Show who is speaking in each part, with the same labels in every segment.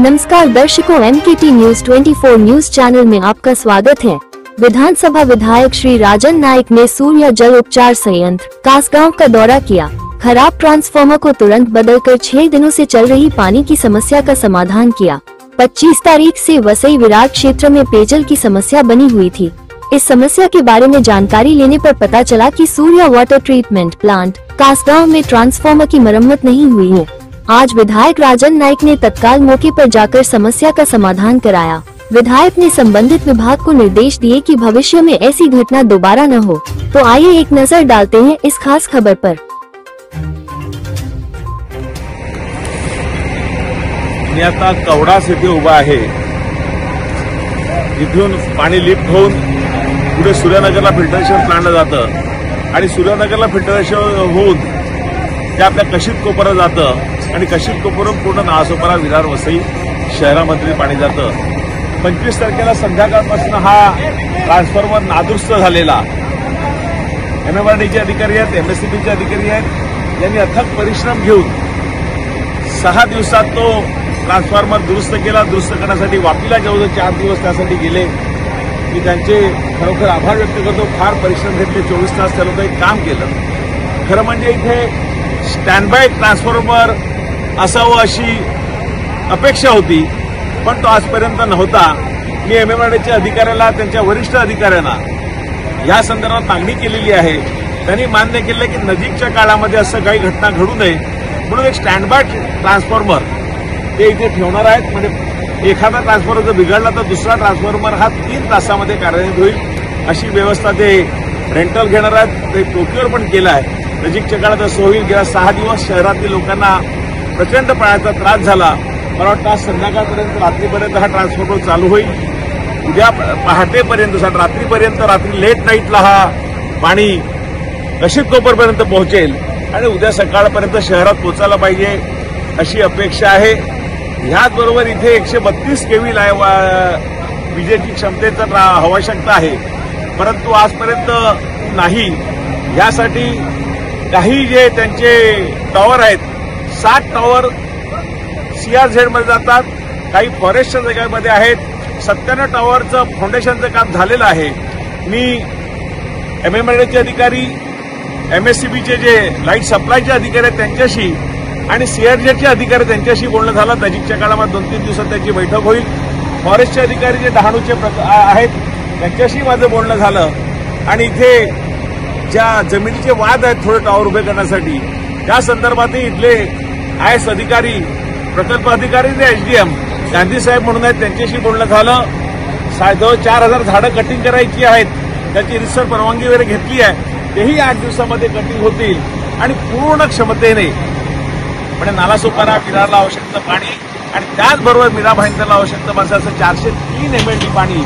Speaker 1: नमस्कार दर्शकों, MKT news 24 news channel में आपका स्वागत है। विधानसभा विधायक श्री राजन नाइक ने सूर्य जल उपचार संयंत्र कासगांव का दौरा किया। खराब ट्रांसफार्मर को तुरंत बदलकर 6 दिनों से चल रही पानी की समस्या का समाधान किया। 25 तारीख से वसई विराट क्षेत्र में पेयजल की समस्या बनी हुई थी। इस समस्या के बारे में जानकारी लेने पर पता चला कि सूर्य वाटर ट्रीटमेंट प्लांट कासगांव में ट्रांसफार्मर की मरम्मत नहीं हुई है। आज विधायक राजन नाइक ने तत्काल मौके पर जाकर समस्या का समाधान कराया। विधायक ने संबंधित विभाग को निर्देश दिए कि भविष्य में ऐसी घटना दोबारा न हो। तो आइए एक नजर डालते हैं इस खास खबर पर।
Speaker 2: मी आता कवडास येथे उभा आहे। इथून पाणी लिफ्ट होऊन पुढे सूर्यनगरला फिल्टरेशन प्लांटला जातं आणि सूर्यनगरला फिल्टरेशन होऊन ते आपल्या कशीत कोपरा जातं आणि कशीत कोपरून पूर्ण नालासोपारा विरार वसई शहरामध्ये पाणी जातं। 25 तारखेला संध्याकाळपासून हा ट्रान्सफॉर्मर नादुरुस्त झालेला MMRDचे अधिकारी आहेत, MSCBचे अधिकारी आहेत, यांनी अथक परिश्रम घेऊन 6 दिवसात तो ट्रान्सफॉर्मर दुरुस्त केला। दुरुस्त करण्यासाठी वापीला जवळ 4 दिवस त्यासाठी गेले। मी त्यांचे खरोखर आभार व्यक्त करतो। फार परिश्रम घेतले, 24 तास त्या लोकांनी काम केलं। खरं म्हणजे इथे स्टँड बाय ट्रान्सफॉर्मर असावं अशी अपेक्षा होती, पण तो आजपर्यंत नव्हता। मी MMRDचे अधिकाऱ्याला, त्यांच्या वरिष्ठ अधिकाऱ्यांना या संदर्भात मागणी केलेली आहे। त्यांनी मान्य केलं की नजीकच्या काळामध्ये असं काही घटना घडू नये म्हणून एक स्टँड बाय ट्रान्सफॉर्मर ते इथे ठेवणार आहेत। म्हणजे एखादा ट्रान्सफॉर्मर जर बिघडला तर दुसरा ट्रान्सफॉर्मर हा 3 तासामध्ये कार्यान्वित होईल अशी व्यवस्था ते रेंटल घेणार आहेत। ते प्रोक्युअर पण केलं आहे। नजीकच्या काळात असं होईल। गेल्या 6 दिवस शहरातील लोकांना प्रचंड पाण्याचा त्रास झाला। मला वाटतं आज संध्याकाळपर्यंत, रात्रीपर्यंत हा ट्रान्सफॉर्मर चालू होईल। उद्या पहाटेपर्यंत, रात्रीपर्यंत, रात्री लेट नाईटला हा पाणी कशीत कोपरपर्यंत पोहोचेल आणि उद्या सकाळपर्यंत शहरात पोहोचायला पाहिजे अशी अपेक्षा आहे। ह्याचबरोबर इथे 132 केव्ही विजेची क्षमतेचा आवश्यकता आहे, परंतु आजपर्यंत नाही। यासाठी काही जे त्यांचे टॉवर आहेत, 7 टॉवर CRZ मध्ये जातात, काही फॉरेस्टच्या जागेमध्ये आहेत। 97 टॉवरचं फाउंडेशनचं काम झालेलं आहे। मी MMRDचे अधिकारी, MSCBचे जे लाईट सप्लायचे अधिकारी आहेत त्यांच्याशी आणि CRZचे अधिकारी त्यांच्याशी बोलणं झालं। नजीकच्या काळामध्ये 2-3 दिवसात त्यांची बैठक होईल। फॉरेस्टचे अधिकारी जे डहाणूचे आहेत त्यांच्याशी माझं बोलणं झालं आणि इथे ज्या जमिनीचे वाद आहेत थोडे टॉवर उभे करण्यासाठी, त्या संदर्भातही इथले IS अधिकारी, प्रकल्प अधिकारी जे SDM गांधी साहेब म्हणून आहेत त्यांच्याशी बोलणं झालं। 4000 झाडं कटिंग करायची आहेत, त्याची रिसर्च परवानगी वगैरे घेतली आहे। तेही 8 दिवसामध्ये कटिंग होतील आणि पूर्ण क्षमतेने म्हणजे नालासोपारा विरारला आवश्यकता पाणी आणि त्याचबरोबर मीरा भाईंदरला आवश्यकता असं 403 MLD पाणी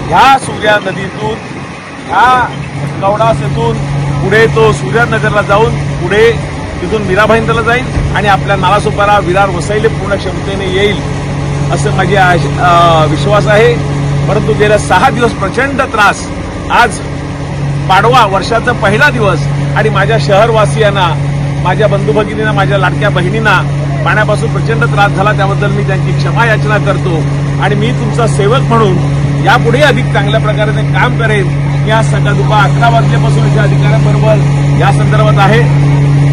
Speaker 2: ह्या सूर्या नदीतून, ह्या कवडास येथून पुढे तो सूर्यनगरला जाऊन पुढे तिथून मीरा भाईंदरला जाईल आणि आपल्या नालासोपारा विरार वसईले पूर्ण क्षमतेने येईल असं माझी विश्वास आहे। परंतु गेल्या 6 दिवस प्रचंड त्रास, आज पाडवा वर्षाचा पहिला दिवस आणि माझ्या शहरवासियांना, माझ्या बंधू भगिनींना, माझ्या लाडक्या बहिणींना पाण्यापासून प्रचंड त्रास झाला। त्याबद्दल मी त्यांची क्षमा याचना करतो आणि मी तुमचा सेवक म्हणून यापुढे अधिक चांगल्या प्रकारे काम करेन। मी आज सकाळ दुपार 11 वाजल्यापासून इथे अधिकाऱ्यांबरोबर या संदर्भात आहे,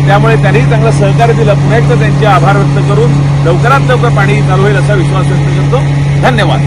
Speaker 2: त्यामुळे त्यांनी चांगलं सहकार्य दिलं। पुन्हा एकदा त्यांचे आभार व्यक्त करून लवकरात लवकर पाणी चालू होईल असा विश्वास व्यक्त करतो। धन्यवाद।